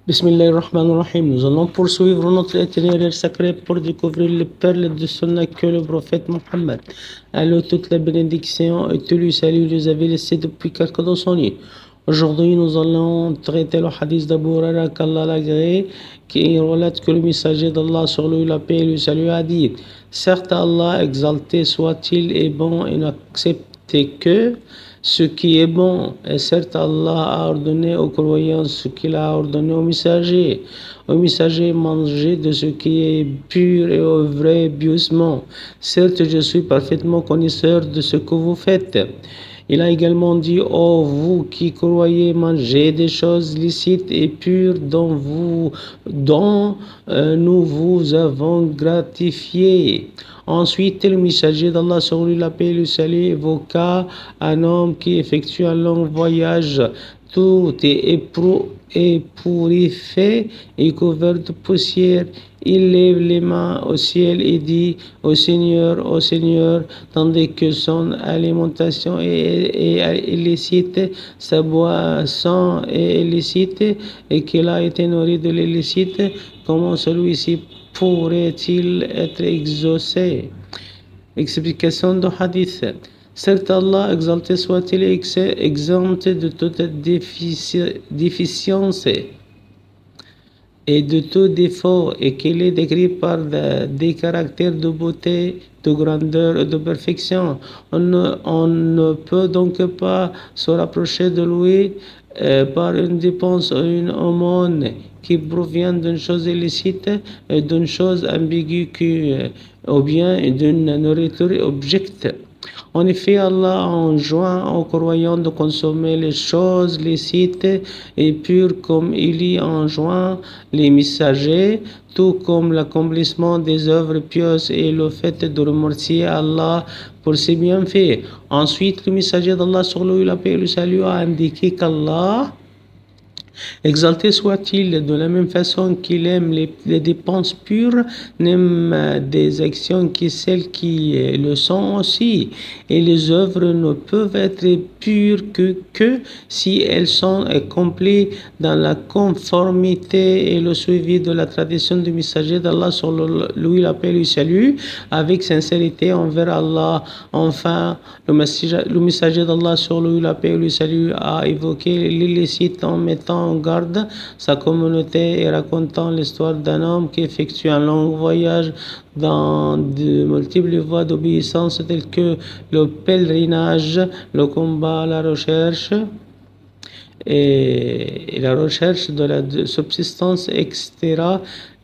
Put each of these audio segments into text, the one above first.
Bismillahirrahmanirrahim. Nous allons poursuivre notre itinéraire sacré pour découvrir les perles de Sunna que le prophète Mohammed, Allah toute la bénédiction et tout le salut nous avait laissé depuis quelques décennies. Aujourd'hui, nous allons traiter le hadith d'Abu Huraira qu'Allah l'agrée, qui relate que le messager d'Allah sur lui la paix et le salut a dit: certes, Allah exalté soit-il est bon et n'accepte que ce qui est bon, et certes Allah a ordonné aux croyants ce qu'il a ordonné aux messagers. Aux messagers, mangez de ce qui est pur et au vrai pieusement. Certes, je suis parfaitement connaisseur de ce que vous faites. Il a également dit: ô vous qui croyez, mangez des choses licites et pures dont nous vous avons gratifié. Ensuite, le messager d'Allah sur lui la paix et le salut évoqua un homme qui effectue un long voyage. Tout est épouriffé et couvert de poussière. Il lève les mains au ciel et dit: ô Seigneur, tandis que son alimentation est illicite, sa boisson est illicite et qu'il a été nourri de l'illicite, comment celui-ci pourrait-il être exaucé? Explication du hadith. Certes, Allah, exalté soit-il, exempt de toute déficience et de tout défaut, et qu'il est décrit par des caractères de beauté, de grandeur et de perfection. On ne peut donc pas se rapprocher de lui par une dépense ou une aumône qui provient d'une chose illicite et d'une chose ambiguë ou bien d'une nourriture objecte. En effet, Allah enjoint aux croyants de consommer les choses licites et pures comme il y enjoint les messagers, tout comme l'accomplissement des œuvres pieuses et le fait de remercier Allah pour ses bienfaits. Ensuite, le messager d'Allah sur lui la paix et le salut a indiqué qu'Allah, exalté soit-il, de la même façon qu'il aime les dépenses pures, n'aime des actions que celles qui le sont aussi. Et les œuvres ne peuvent être pures que si elles sont accomplies dans la conformité et le suivi de la tradition du messager d'Allah sur lui la paix et le salut, avec sincérité envers Allah. Enfin, le messager d'Allah sur lui la paix et le salut a évoqué l'illicite en mettant en garde sa communauté et racontant l'histoire d'un homme qui effectue un long voyage dans de multiples voies d'obéissance telles que le pèlerinage, le combat, la recherche de la subsistance, etc.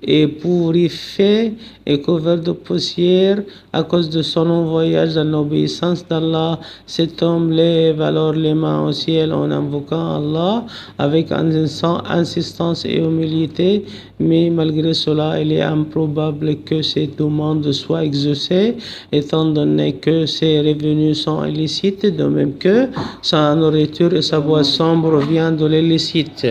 et pourrifié et couvert de poussière à cause de son long voyage dans l'obéissance d'Allah. Cet homme lève alors les mains au ciel en invoquant Allah avec insistance et humilité, mais malgré cela, il est improbable que ses demandes soient exaucées, étant donné que ses revenus sont illicites, de même que sa nourriture et sa boisson proviennent de l'illicite.